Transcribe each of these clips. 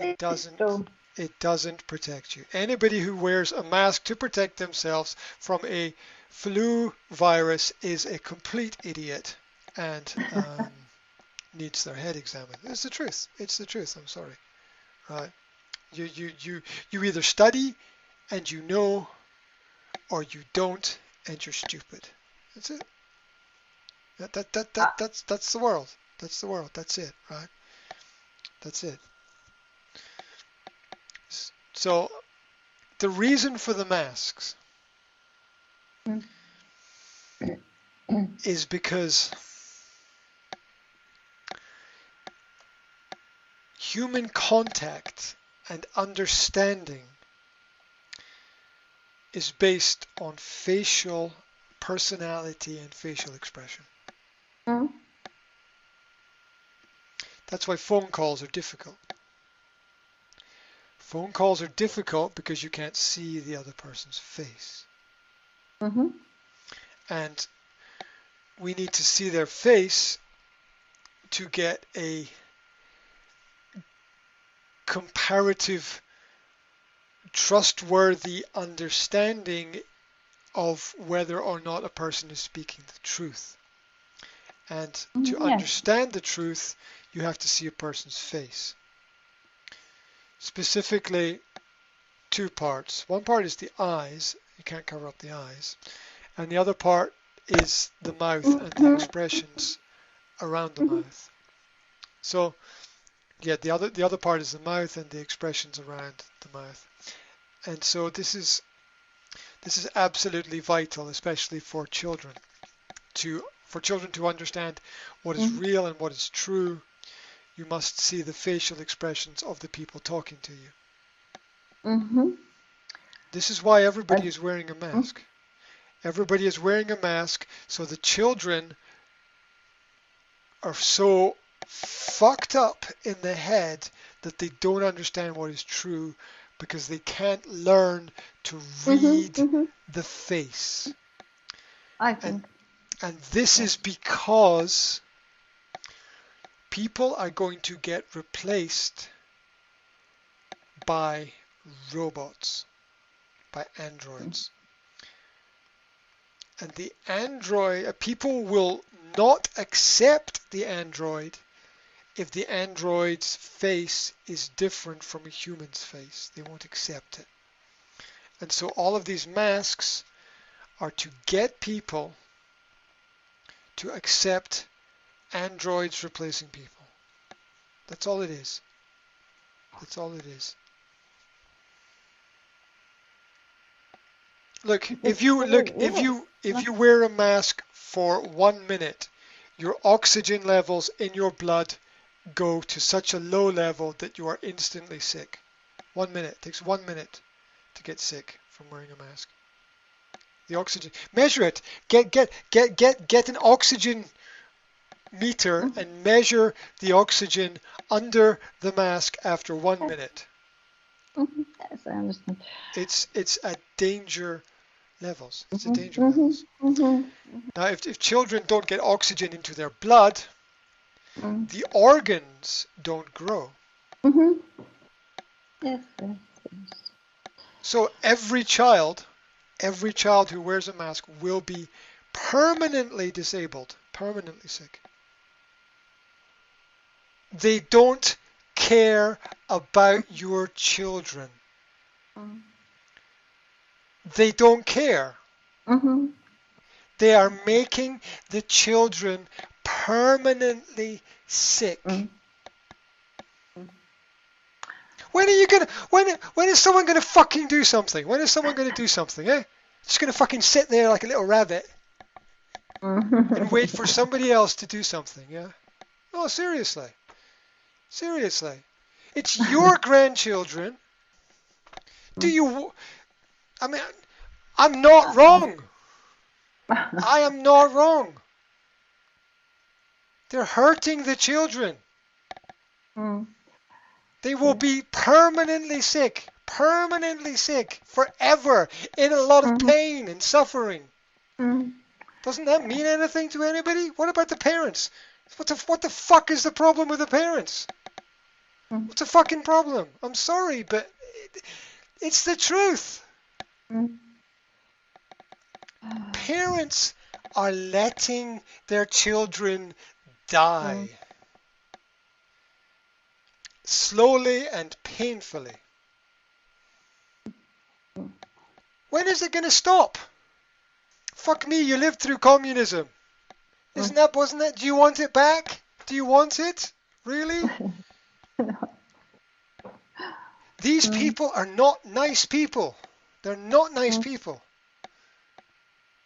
It doesn't. So, It doesn't protect you. Anybody who wears a mask to protect themselves from a flu virus is a complete idiot and needs their head examined. It's the truth. It's the truth. I'm sorry. Right? You either study and you know, or you don't and you're stupid. That's it. uh, That's the world. That's the world. That's it. Right? That's it. So the reason for the masks is because human contact and understanding is based on facial personality and facial expression. mm, That's why phone calls are difficult. Phone calls are difficult because you can't see the other person's face. mm-hmm. And we need to see their face to get a comparative, trustworthy understanding of whether or not a person is speaking the truth. And to Yes. understand the truth, you have to see a person's face. Specifically, two parts. One part is the eyes. You can't cover up the eyes. And the other part is the mouth and the expressions around the mouth. So, yeah, the other part is the mouth and the expressions around the mouth. And so this is absolutely vital, especially for children, to understand what is real and what is true. You must see the facial expressions of the people talking to you. Mm-hmm. This is why everybody is wearing a mask. Everybody is wearing a mask, so the children are so fucked up in the head that they don't understand what is true because they can't learn to read the face. I think. And this is because people are going to get replaced by robots, by androids. And the android, people will not accept the android if the android's face is different from a human's face. They won't accept it. And so all of these masks are to get people to accept androids replacing people. That's all it is. That's all it is. Look, if you wear a mask for 1 minute, your oxygen levels in your blood go to such a low level that you are instantly sick. 1 minute. It takes 1 minute to get sick from wearing a mask. The oxygen. Measure it. Get an oxygen meter and measure the oxygen under the mask after 1 minute. Yes, I understand. It's at danger levels. It's at danger levels. Now, if children don't get oxygen into their blood, the organs don't grow. Yes. So every child who wears a mask will be permanently disabled, permanently sick. They don't care about your children. They don't care. They are making the children permanently sick. When is someone gonna fucking do something? When is someone gonna do something, eh? Just gonna fucking sit there like a little rabbit and wait for somebody else to do something, yeah? Oh, seriously. Seriously. It's your grandchildren. I mean, I'm not wrong. I am not wrong. They're hurting the children. They will be permanently sick, forever, in a lot of pain and suffering. Doesn't that mean anything to anybody? What about the parents? What the fuck is the problem with the parents? Mm. What's the fucking problem? I'm sorry, but it's the truth. Mm. Parents are letting their children die Mm. slowly and painfully. Mm. When is it going to stop? Fuck me, you lived through communism. Wasn't that, do you want it back? Do you want it? Really? These Mm. people are not nice people. They're not nice Mm. people.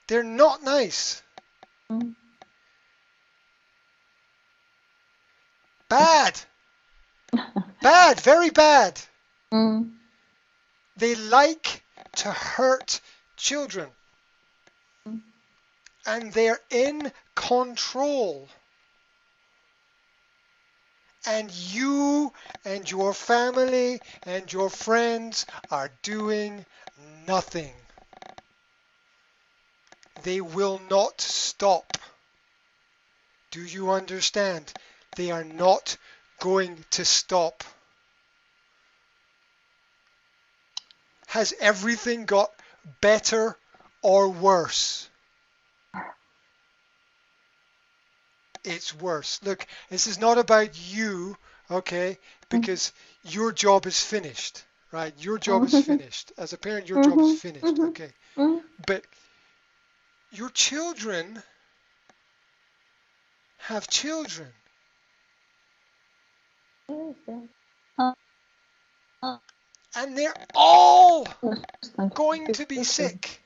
They're not nice. Mm. Bad. Bad. Very bad. Mm. They like to hurt children. Mm. And they're in control. And you and your family and your friends are doing nothing. They will not stop. Do you understand? They are not going to stop. Has everything got better or worse? It's worse. Look, this is not about you, okay? Mm. Because your job is finished, right? Your job is Mhm. finished. As a parent, your job is Mhm. finished, Mhm. okay? Mhm. But your children have children. Yes, yes. Uh, uh, And they're all understand. going It's to be different. sick.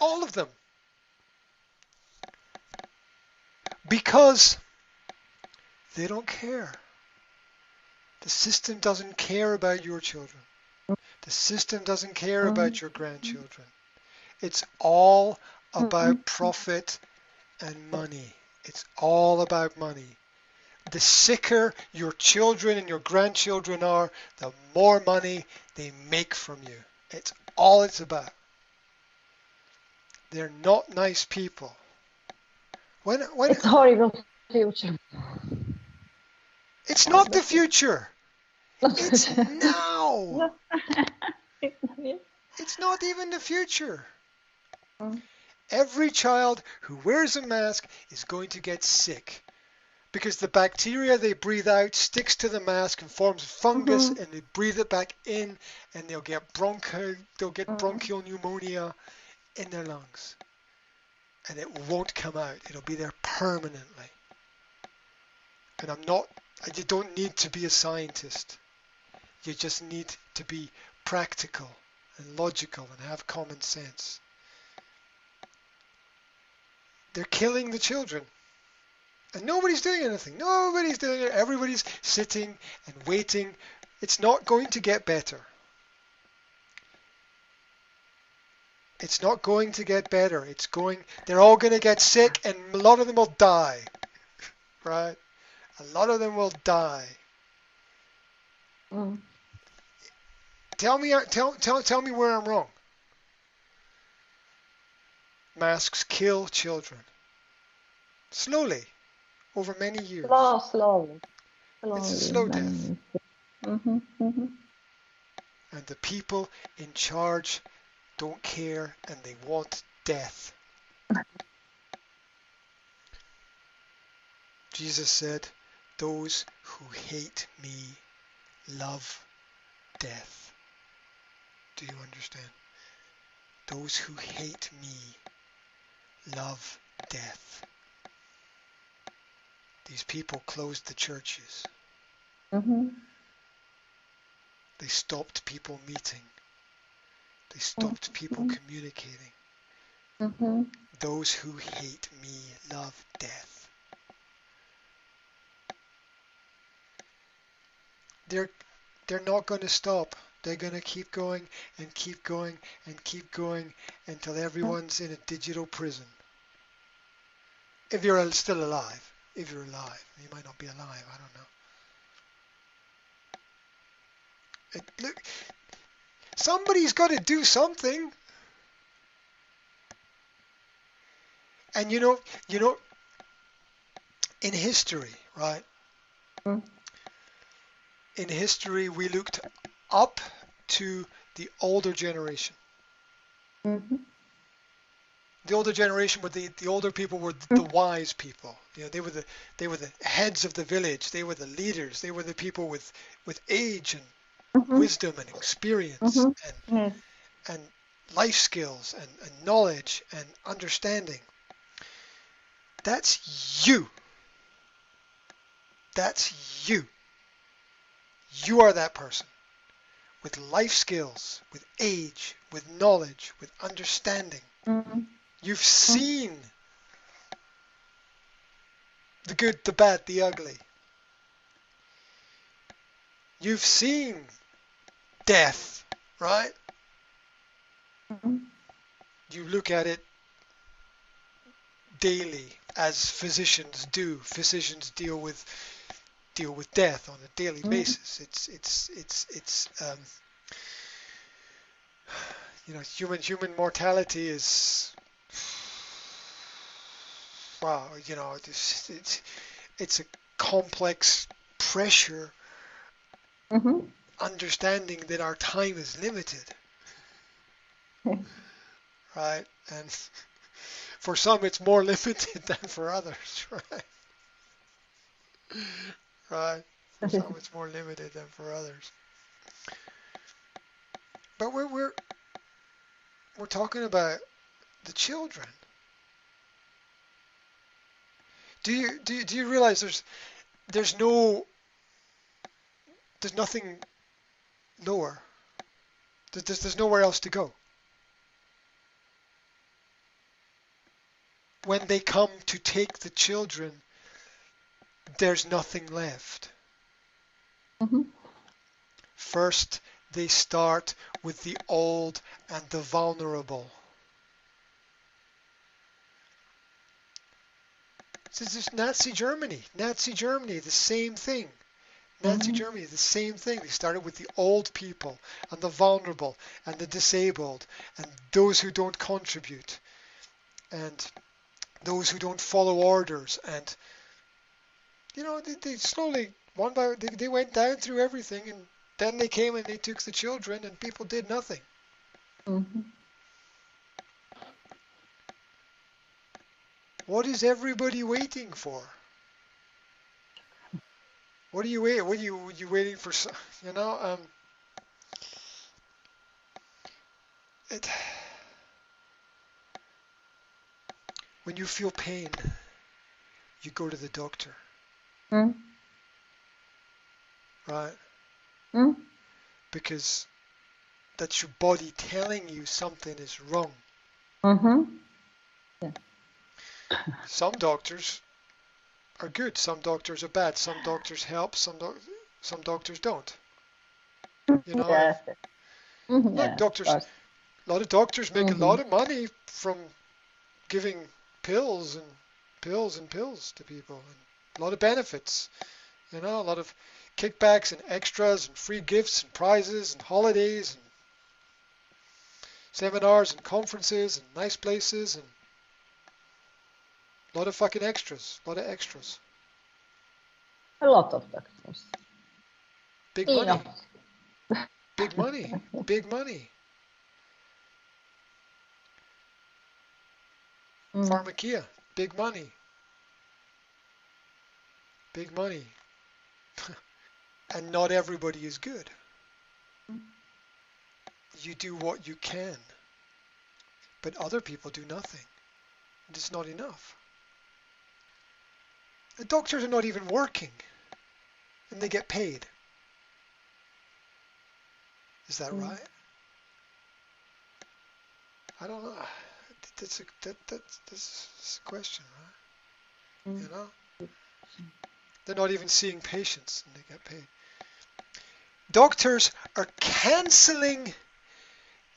All of them. Because they don't care. The system doesn't care about your children. The system doesn't care Mm. about your grandchildren. It's all Mm. about profit and money. It's all about money. The sicker your children and your grandchildren are, the more money they make from you. It's all it's about. They're not nice people. When It's horrible future. it's That's not the the future. future. Not It's future. now. No. It's not yet. It's not even the future. Mm. Every child who wears a mask is going to get sick because the bacteria they breathe out sticks to the mask and forms fungus, Mhm. and they breathe it back in, and they'll get Mm. bronchial pneumonia in their lungs, and it won't come out. It'll be there permanently. And you don't need to be a scientist. You just need to be practical and logical and have common sense. They're killing the children. And nobody's doing anything. Nobody's doing it. Everybody's sitting and waiting. It's not going to get better. It's not going to get better. They're all going to get sick, and a lot of them will die. Right? A lot of them will die. Mm. Tell me where I'm wrong. Masks kill children. Slowly, over many years. Slowly. It's a Slowly. slow death. Then. Mhm. Mhm. And the people in charge don't care, and they want death. Jesus said, "Those who hate me love death." Do you understand? Those who hate me love death. These people closed the churches. Mhm. They stopped people meeting. They Mhm. stopped people communicating. Mhm. Those who hate me love death. They're they're not going to stop. They're going to keep going and keep going and keep going until everyone's in a digital prison. If you're still alive. If you're alive. You might not be alive. I don't know. Look, somebody's got to do something. And you know, in history, right? Mm. in history we looked up to the older generation. Mm-hmm. The older generation were the older people were the wise people. You know, they were the heads of the village. They were the leaders. They were the people with age and Mm-hmm. wisdom and experience Mm-hmm. Yes. and life skills and knowledge and understanding. That's you. That's you. You are that person with life skills, with age, with knowledge, with understanding. Mm-hmm. You've seen the good, the bad, the ugly. You've seen death, right? Mm-hmm. You look at it daily as physicians do. Physicians deal with death on a daily basis. It's you know, human mortality is, wow, you know, it's a complex pressure, Mm-hmm. understanding that our time is limited, right? And for some it's more limited than for others, right? Right? For some it's more limited than for others. But we're talking about the children. Do you realize there's nothing lower. There's nowhere else to go. When they come to take the children, there's nothing left. Mm-hmm. First, they start with the old and the vulnerable. This is Nazi Germany. Nazi Germany, the same thing. Nazi Mm-hmm. Germany, the same thing. They started with the old people and the vulnerable and the disabled and those who don't contribute and those who don't follow orders. And, you know, they slowly, one by one, they went down through everything, and then they came and they took the children and people did nothing. Mm-hmm. What is everybody waiting for? What are you waiting? What are you waiting for? You know, it, when you feel pain, you go to the doctor, Mm-hmm. right? Mm-hmm. Because that's your body telling you something is wrong. Mm-hmm. Yeah. Some doctors are good, some doctors are bad, some doctors help, some doctors don't. You know, Yes. Mm-hmm. look, Yes, of doctors, course. a lot of doctors make a Mm-hmm. lot of money from giving pills and pills and pills to people, and a lot of benefits. You know, a lot of kickbacks and extras and free gifts and prizes and holidays and seminars and conferences and nice places and a lot of fucking extras. A lot of extras. A lot of doctors. Big Yeah. money. Big money. Big money. Mm. Pharmakia. Big money. Big money. And not everybody is good. You do what you can. But other people do nothing. And it's not enough. The doctors are not even working. And they get paid. Is that Mm. right? I don't know. That's a question, right? Mm. You know? They're not even seeing patients and they get paid. Doctors are cancelling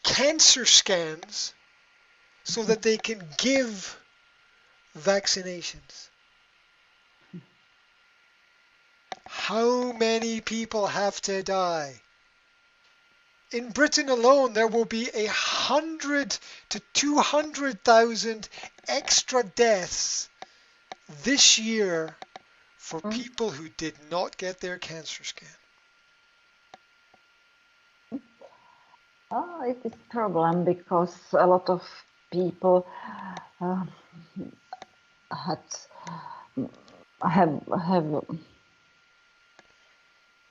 cancer scans so that they can give vaccinations. How many people have to die? In Britain alone, there will be 100 to 200,000 extra deaths this year for Mm. people who did not get their cancer scan. It is problem because a lot of people uh, had have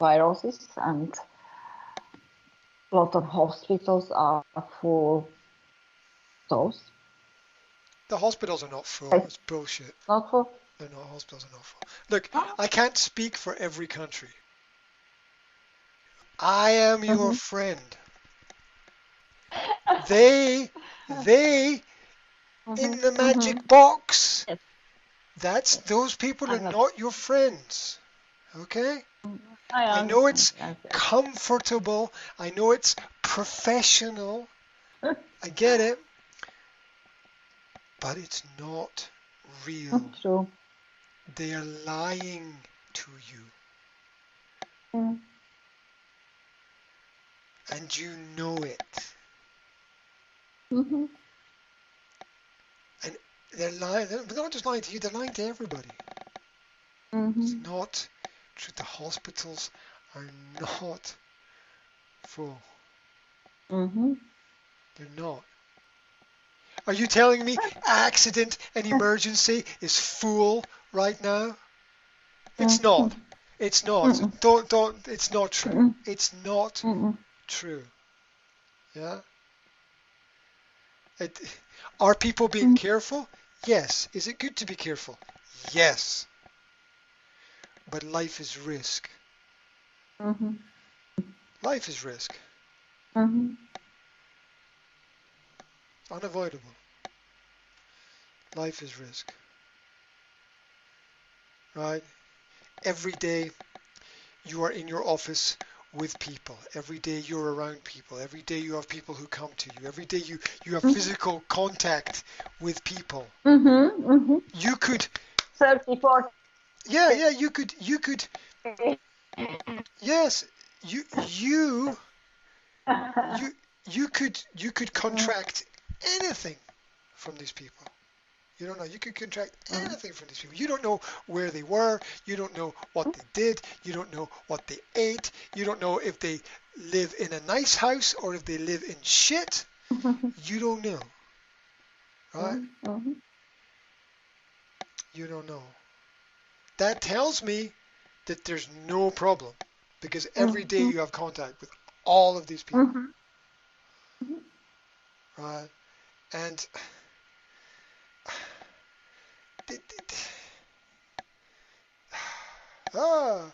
viruses, and a lot of hospitals are full. Those The hospitals are not full. It's bullshit. not full. They're not. Hospitals are not full. Look, Oh. I can't speak for every country. I am your Mhm. friend. They in Mhm. the Mhm. magic box. Yes. Yes. Those people I are know. not your friends. Okay? I I know understand. it's Yes. Yes. comfortable. I know it's professional. I get it. But it's not real. True. They are lying to you. Mm. And you know it. Mhm. And they're lying. They're not just lying to you, they're lying to everybody. It's Mhm. not true. The hospitals are not full. Mhm. They're not. Are you telling me accident and emergency is full right now? It's not. Mhm. It's not. Mhm. Don't. It's not true. Mhm. It's not Mhm. true. Yeah. It, are people being Mhm. careful? Yes. Is it good to be careful? Yes. But life is risk. Mhm. Life is risk. Mhm. Unavoidable. Life is risk. Right? Every day you are in your office with people. Every day you're around people. Every day you have people who come to you. Every day you have Mhm. physical contact with people. Mhm. Mhm. You could, 30, 40. yeah, yes, you, you, you, you could contract anything from these people. You don't know. You could contract Mhm. anything from these people. You don't know where they were. You don't know what they did. You don't know what they ate. You don't know if they live in a nice house or if they live in shit. You don't know, right? Mhm. Mhm. You don't know. That tells me that there's no problem because every day Mhm. you have contact with all of these people, Mhm. right? And ah,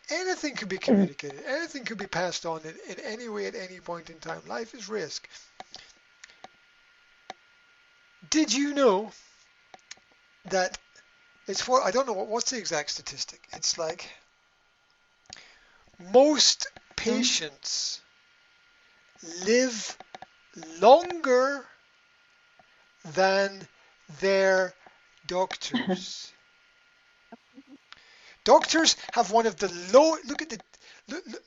anything could be Mhm. communicated. Anything could be passed on in any way at any point in time. Life is risk. Did you know that it's for, I don't know what's the exact statistic. It's like most Mhm. patients live longer than their doctors. Doctors have one of the low. Look at the look, look,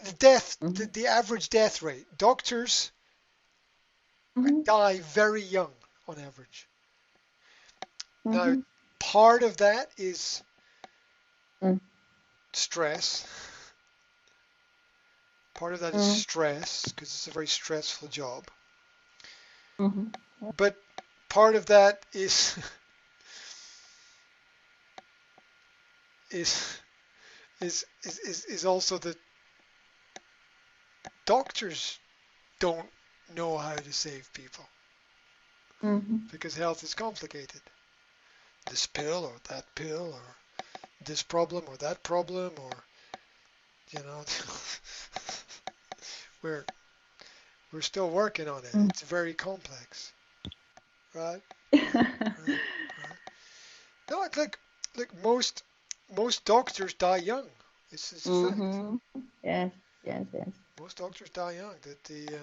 the death, Mhm. the average death rate. Doctors Mhm. die very young on average. Now, Mhm. part of that is Mhm. stress. Part of that is Mhm. stress because it's a very stressful job. Mhm. But part of that is is is also that doctors don't know how to save people Mhm. because health is complicated. This pill or that pill or this problem or that problem or you know we're we're still working on it. Mhm. It's very complex, right? Right, right. No, it's like most doctors die young. It's a fact. Mhm. Yes. Yes. Yes. Most doctors die young. That the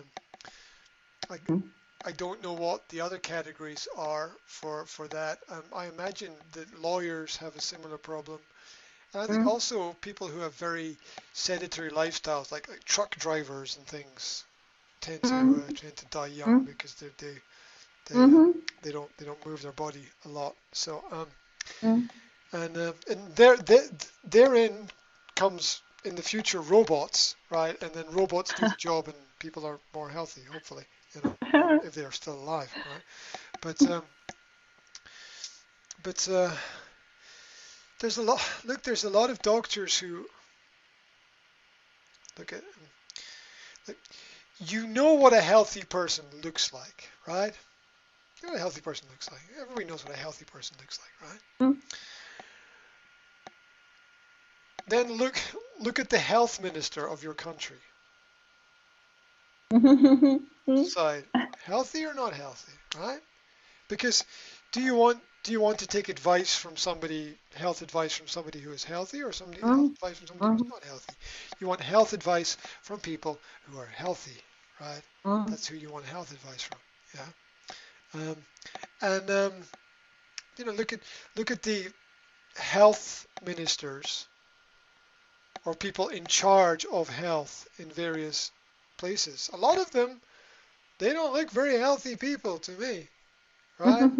like Mhm. I don't know what the other categories are for that. I imagine that lawyers have a similar problem. And I think Mhm. also people who have very sedentary lifestyles, like truck drivers and things, Mhm. tend to die young Mhm. because they Mhm. they don't move their body a lot. So Mhm. and therein comes in the future robots, right? And then robots do the job and people are more healthy, hopefully, if they are still alive, right? But but there's a lot. Look, there's a lot of doctors who look at. Look, you know what a healthy person looks like, right? You know what a healthy person looks like. Everybody knows what a healthy person looks like, right? Mm. Then look at the health minister of your country. Decide healthy or not healthy, right? Because do you want to take advice from somebody, health advice from somebody who is healthy, or somebody health Mm. advice from somebody who's not healthy? You want health advice from people who are healthy, right? Mm. That's who you want health advice from. Yeah. And look at the health ministers or people in charge of health in various places. A lot of them, they don't look very healthy people to me, right?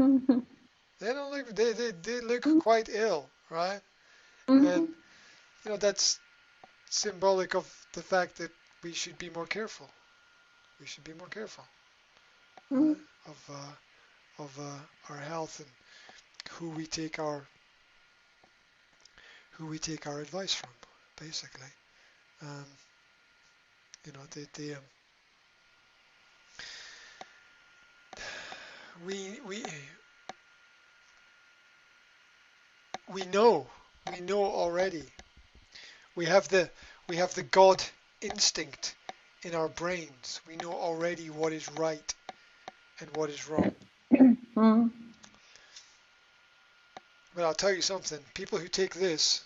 They don't look they look quite ill, right? And that's symbolic of the fact that we should be more careful. We should be more careful, right? Of our health and who we take our advice from, basically. Um, you know, the we we know already. We have the God instinct in our brains. We know already what is right and what is wrong. Mm. But I'll tell you something. People who take this,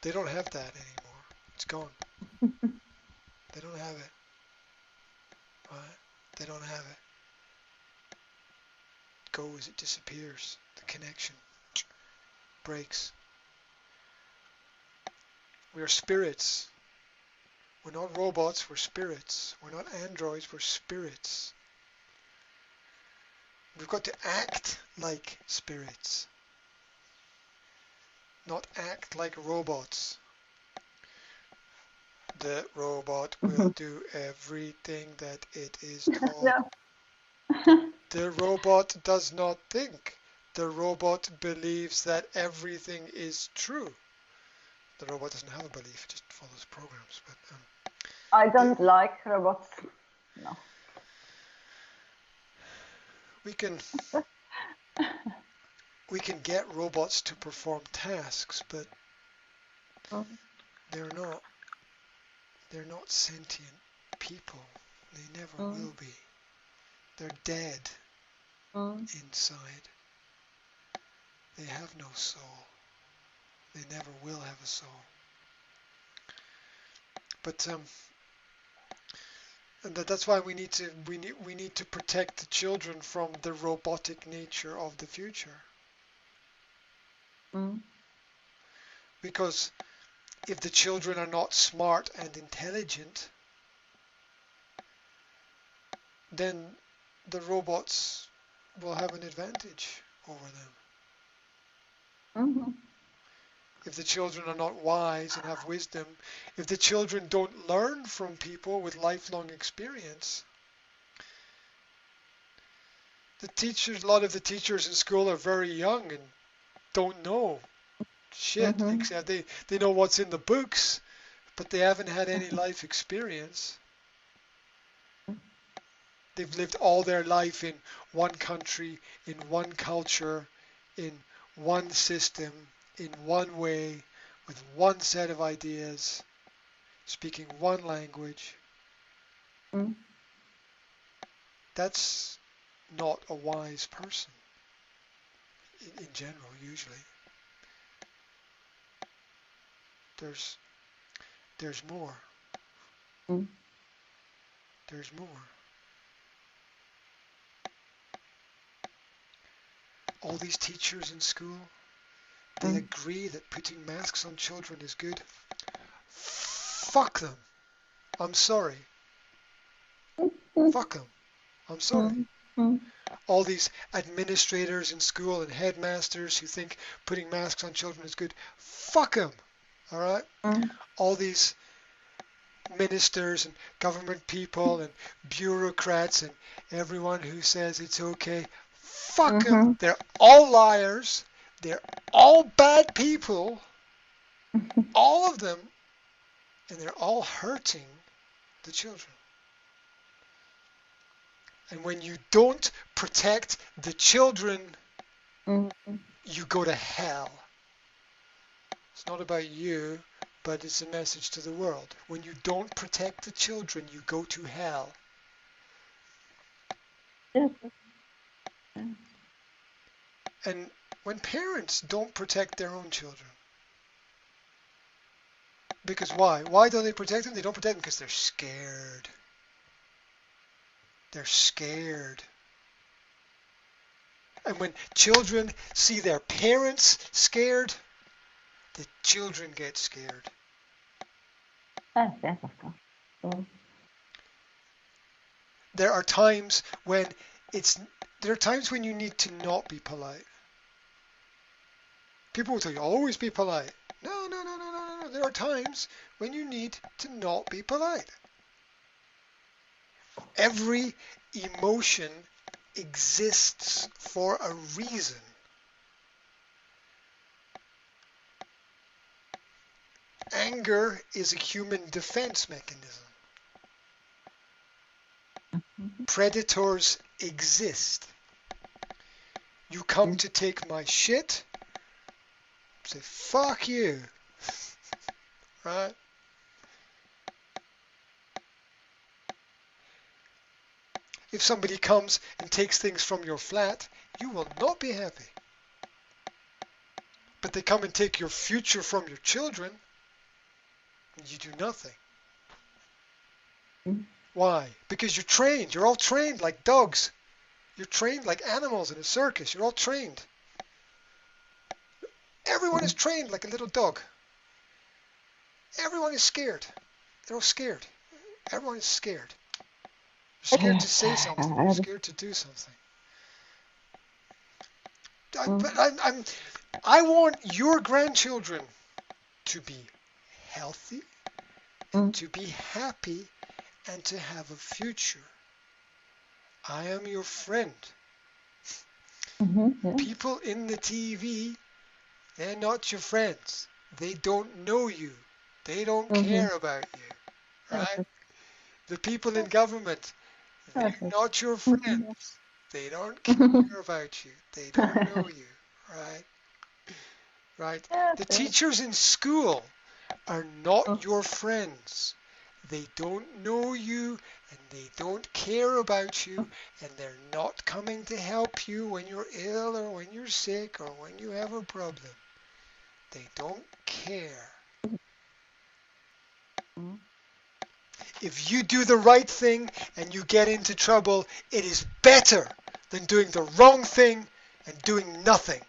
they don't have that anymore. It's gone. They don't have it. Right? They don't have it. It goes. It disappears. The connection breaks. We are spirits. We're not robots. We're spirits. We're not androids. We're spirits. We've got to act like spirits, not act like robots. The robot will do everything that it is told. No. The robot does not think. The robot believes that everything is true. The robot doesn't have a belief, it just follows programs. But I don't like robots. No. we can get robots to perform tasks, but they're not sentient people. They never will be. They're dead inside. They have no soul. They never will have a soul. But and that's why we need to protect the children from the robotic nature of the future. Because if the children are not smart and intelligent, then the robots will have an advantage over them. If the children are not wise and have wisdom, if the children don't learn from people with lifelong experience, a lot of the teachers in school are very young and don't know shit, except they know what's in the books, but they haven't had any life experience. They've lived all their life in one country, in one culture, in one system, in one way, with one set of ideas, speaking one language. That's not a wise person in general, usually. There's more. There's more. All these teachers in school, they agree that putting masks on children is good. Fuck them. I'm sorry. Fuck them. I'm sorry. All these administrators in school and headmasters who think putting masks on children is good. Fuck them. All right? Mm. All these ministers and government people and bureaucrats and everyone who says it's okay, fuck them. Mhm. They're all liars. They're all bad people, all of them, and they're all hurting the children. And when you don't protect the children, Mm. you go to hell. It's not about you, but it's a message to the world. When you don't protect the children, you go to hell. Yes. And when parents don't protect their own children, because why? Why don't they protect them? They don't protect them because they're scared. They're scared. And when children see their parents scared, the children get scared. Yes, yes, of course. Mm. There are times when there are times when you need to not be polite. People will tell you, always be polite. No, no, no, no, no, no. There are times when you need to not be polite. Every emotion exists for a reason. Anger is a human defense mechanism. Predators exist. You come to take my shit, say, fuck you. Right? If somebody comes and takes things from your flat, you will not be happy. But they come and take your future from your children, and you do nothing. Mm. Why? Because you're trained. You're all trained like dogs. You're trained like animals in a circus. You're all trained. Everyone is trained like a little dog. Everyone is scared. They're all scared. Everyone is scared. You're scared to Yes. say something. You're scared to do something. Mm. I want your grandchildren to be healthy and Mm. to be happy and to have a future. I am your friend. Mhm. Yes. People in the TV, they're not your friends. They don't know you. They don't Mhm. care about you, Yes. right? Yes. The people in government, Yes. they're not your Mhm. friends. They don't Yes. care about you. They don't know you, right? Right? Yes. The Yes. teachers in school are not Mm. your friends. They don't know you and they don't care about you and they're not coming to help you when you're ill or when you're sick or when you have a problem. They don't care. Mm. If you do the right thing and you get into trouble, it is better than doing the wrong thing and doing nothing.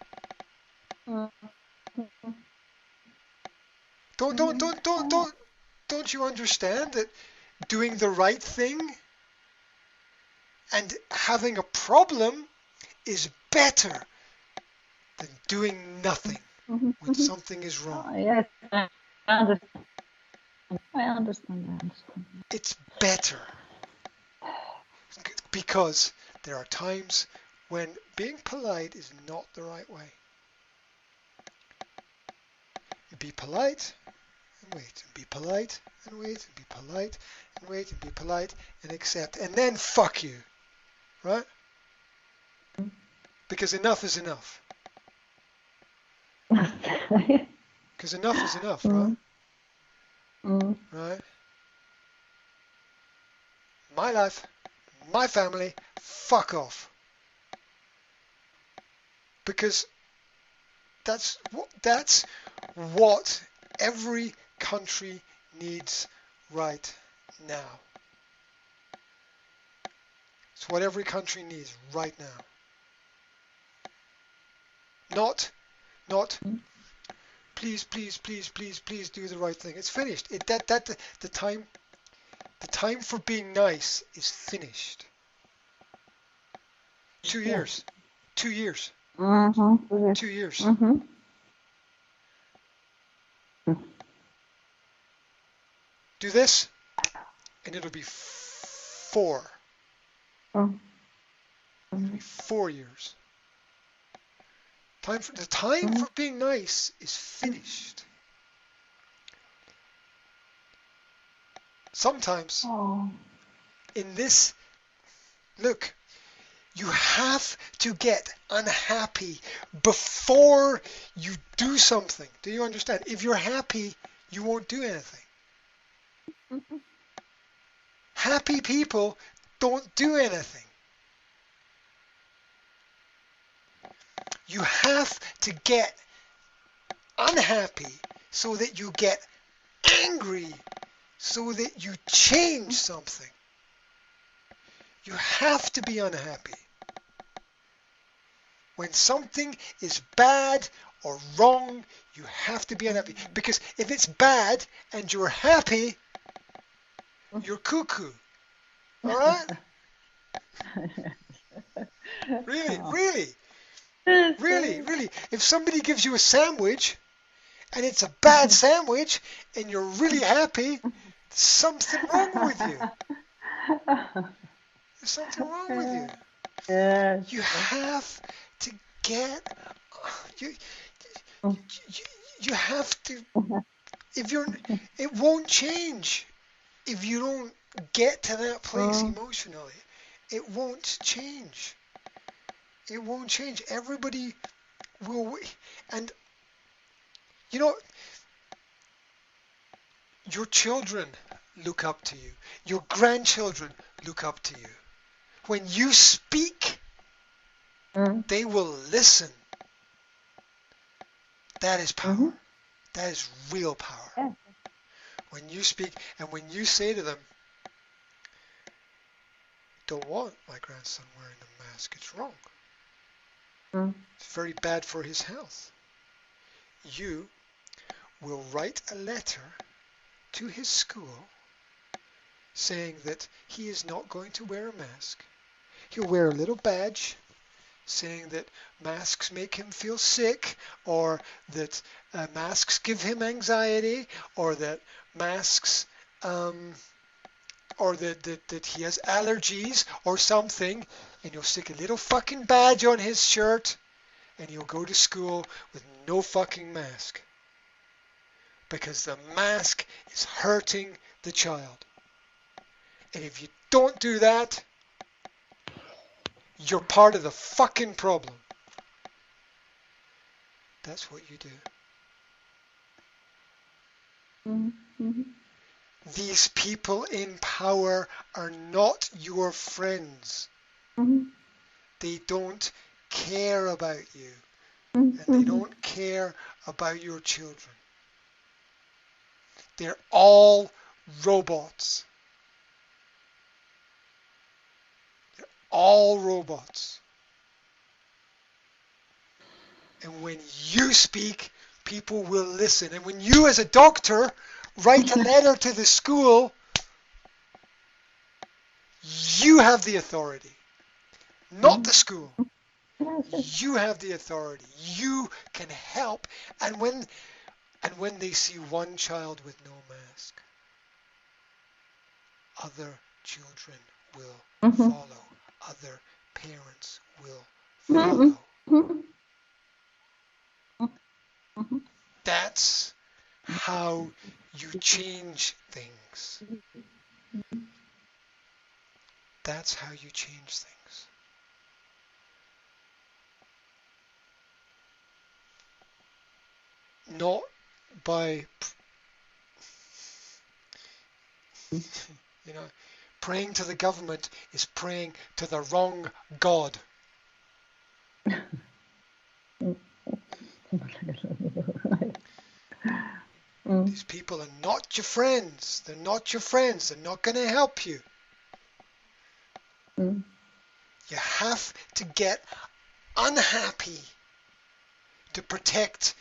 Mm. Don't don't Mhm. don't don't don't don't you understand that doing the right thing and having a problem is better than doing nothing Mhm. when Mhm. something is wrong? Oh, yes. I understand. I understand. I understand. It's better because there are times when being polite is not the right way. You be polite and wait, and be polite and wait, and be polite and wait, and be polite and accept, and then fuck you, right? Because enough is enough. Because enough is enough, right? Mm. Mm. Right? My life, my family, fuck off. Because that's what every country needs right now. It's what every country needs right now. Not Mm. please, please, please, please, please do the right thing. It's finished. The time for being nice is finished. 2 Yes. years. 2 years. Mhm. Yes. 2 years. Mhm. Do this, and it'll be 4. Mm. It'll be 4 years. The time for being nice is finished. Sometimes Oh. in this, look, you have to get unhappy before you do something. Do you understand? If you're happy, you won't do anything. Happy people don't do anything. You have to get unhappy so that you get angry, so that you change something. You have to be unhappy. When something is bad or wrong, you have to be unhappy. Because if it's bad and you're happy, you're cuckoo. All right? Really, really, really, really. If somebody gives you a sandwich and it's a bad sandwich and you're really happy, there's something wrong with you. There's something wrong with you. Yes. You have to get you you have to if you're it won't change if you don't get to that place emotionally. It won't change. It won't change. Everybody will, and you know, your children look up to you. Your grandchildren look up to you. When you speak, they will listen. That is power. That is real power. Yeah. When you speak and when you say to them, don't want my grandson wearing a mask, it's wrong. It's very bad for his health. You will write a letter to his school saying that he is not going to wear a mask. He'll wear a little badge saying that masks make him feel sick, or that masks give him anxiety, or that masks, or that he has allergies or something, and you'll stick a little fucking badge on his shirt, and he'll go to school with no fucking mask. Because the mask is hurting the child. And if you don't do that, you're part of the fucking problem. That's what you do. These people in power are not your friends. They don't care about you. And they don't care about your children. They're all robots. They're all robots. And when you speak, people will listen. And when you as a doctor write a letter to the school, you have the authority, not the school. You have the authority. You can help. And when they see one child with no mask, other children will follow. Other parents will follow. That's how you change things. That's how you change things. Not by, praying to the government is praying to the wrong God. These people are not your friends. They're not your friends. They're not going to help you. You have to get unhappy to protect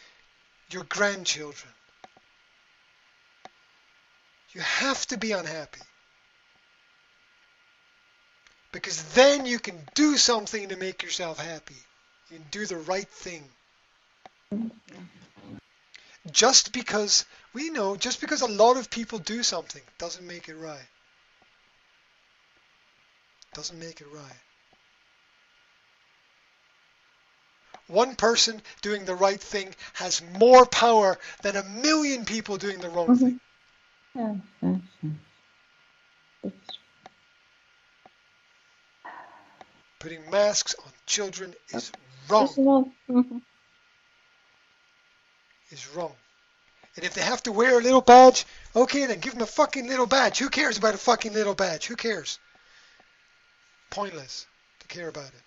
your grandchildren. You have to be unhappy. Because then you can do something to make yourself happy. You can do the right thing. Just because just because a lot of people do something doesn't make it right. Doesn't make it right. One person doing the right thing has more power than 1,000,000 people doing the wrong thing. Yes, yes, yes. It's Putting masks on children is it's wrong. not. Is wrong. And if they have to wear a little badge, okay, then give them a fucking little badge. Who cares about a fucking little badge? Who cares? Pointless to care about it.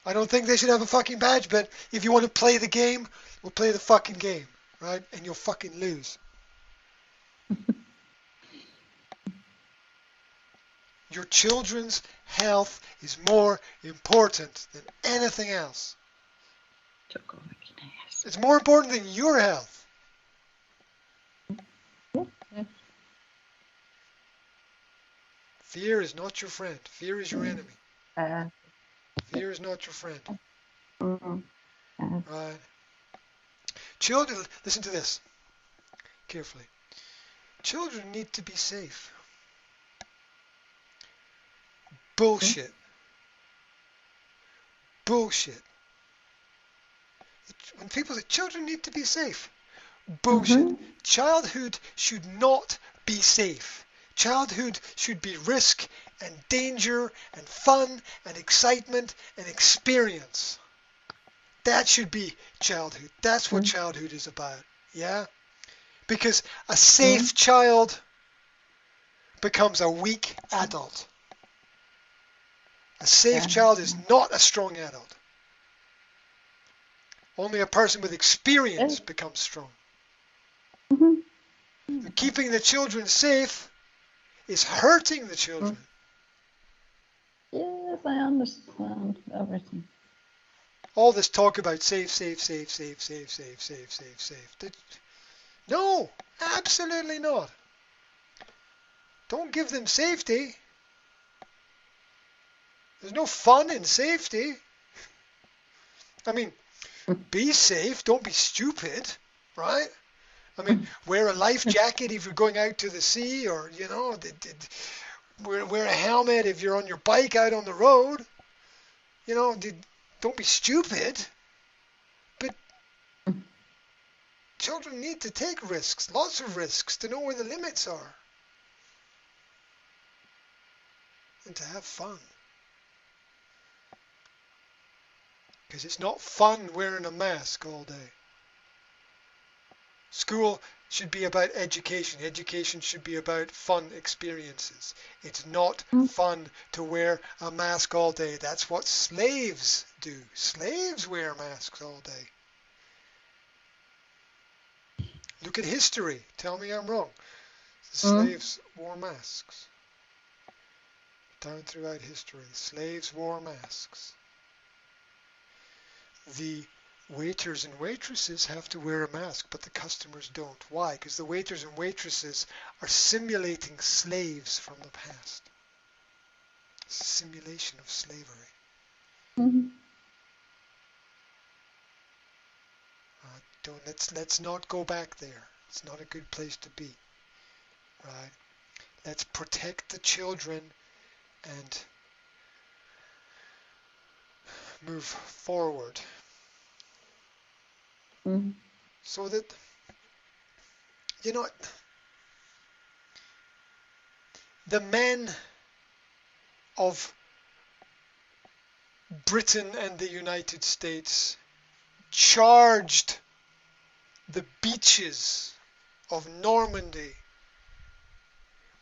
I don't think they should have a fucking badge, but if you want to play the game, we'll play the fucking game, right? And you'll fucking lose. Your children's health is more important than anything else. It's more important than your health. Yes. Fear is not your friend. Fear is your enemy. Uh, Fear is not your friend. yes. Right? Children, listen to this carefully. Children need to be safe. Bullshit. Bullshit. When people say children need to be safe, bullshit. Childhood should not be safe. Childhood should be risk and danger and fun and excitement and experience. That should be childhood. That's what childhood is about. Yeah? Because a safe child becomes a weak adult. A safe child is not a strong adult. Only a person with experience becomes strong. Keeping the children safe is hurting the children. Yes, I understand everything. All this talk about safe. No, absolutely not. Don't give them safety. There's no fun in safety. I mean, be safe. Don't be stupid, right? I mean, wear a life jacket if you're going out to the sea, or, wear a helmet if you're on your bike out on the road. Don't be stupid. But children need to take risks, lots of risks, to know where the limits are. And to have fun. Because it's not fun wearing a mask all day. School should be about education. Education should be about fun experiences. It's not fun to wear a mask all day. That's what slaves do. Slaves wear masks all day. Look at history. Tell me I'm wrong. The slaves wore masks. Down throughout history, slaves wore masks. The waiters and waitresses have to wear a mask, but the customers don't. Why? Because the waiters and waitresses are simulating slaves from the past. Simulation of slavery. Let's not go back there. It's not a good place to be. Right? Let's protect the children and move forward. So that, the men of Britain and the United States charged the beaches of Normandy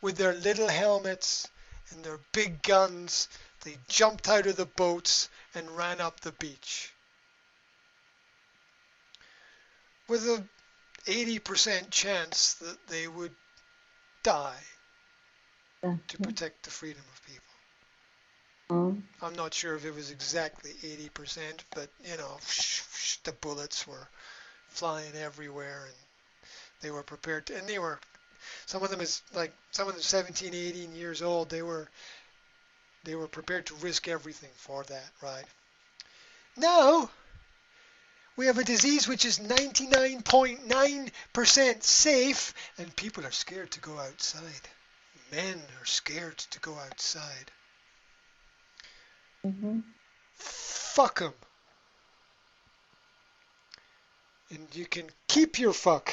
with their little helmets and their big guns. They jumped out of the boats and ran up the beach. With a 80% chance that they would die to protect the freedom of people. I'm not sure if it was exactly 80%, but the bullets were flying everywhere, and they were prepared to, and some of them 17, 18 years old. They were prepared to risk everything for that, right? Now, We have a disease which is 99.9% safe, and people are scared to go outside. Men are scared to go outside. Mm-hmm. Fuck them. And you can keep your fuck.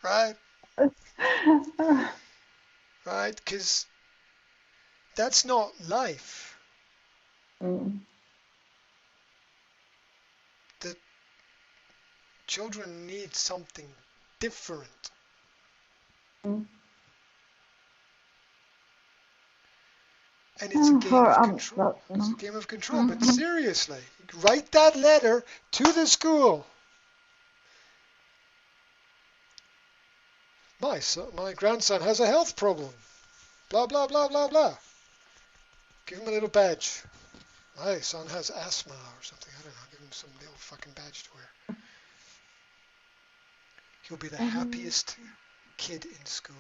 Right? Right? Because that's not life. Mm. The children need something different. Mm. And it's a game of control. Well, It's a no. game of control. But seriously, write that letter to the school. My grandson has a health problem. Blah, blah, blah, blah, blah. Give him a little badge. My son has asthma or something. I don't know. Give him some little fucking badge to wear. He'll be the happiest kid in school.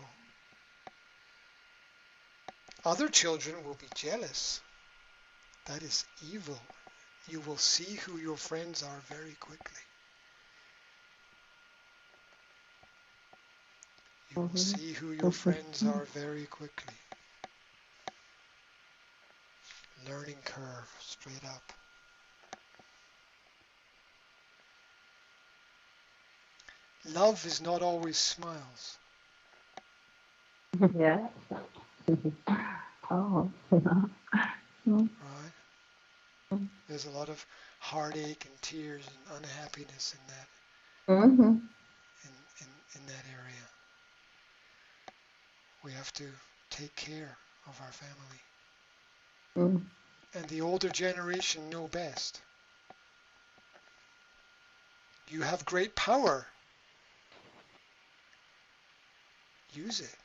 Other children will be jealous. That is evil. You will see who your friends are very quickly. You will see who your friends are very quickly. Learning curve, straight up. Love is not always smiles. Yeah. Oh. Right? There's a lot of heartache and tears and unhappiness in that Mm-hmm. in that area. We have to take care of our family. Mm. And the older generation know best. You have great power. Use it.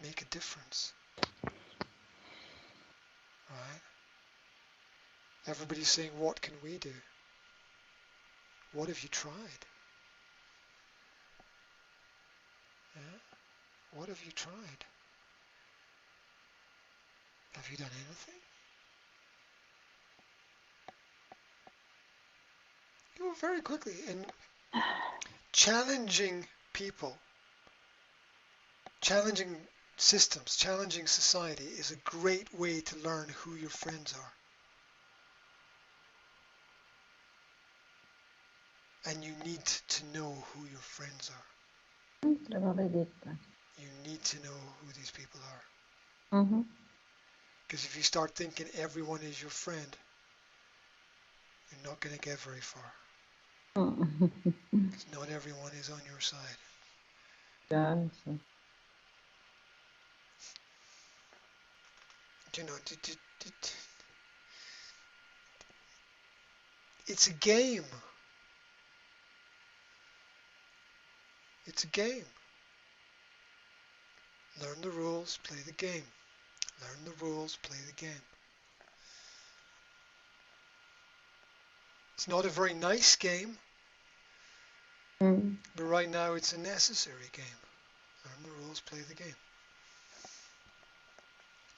Make a difference. Right? Everybody's saying, what can we do? What have you tried? Yeah? What have you tried? Have you done anything? You know, very quickly, in challenging people, challenging systems, challenging society is a great way to learn who your friends are. And you need to know who your friends are. Treba vedieť. You need to know who these people are. Mm-hmm. Because if you start thinking everyone is your friend, you're not going to get very far. Because not everyone is on your side. Yes. You know, it's a game. It's a game. Learn the rules, play the game. Learn the rules, play the game. It's not a very nice game, but right now it's a necessary game. Learn the rules, play the game.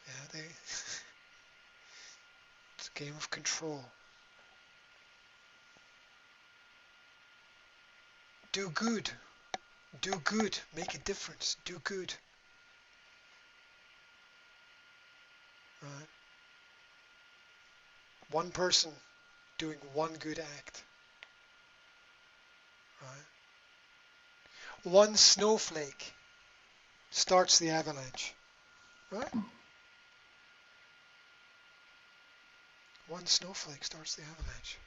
Yeah, it's a game of control. Do good. Do good. Make a difference. Do good. Right? One person doing one good act. Right? One snowflake starts the avalanche. Right? One snowflake starts the avalanche.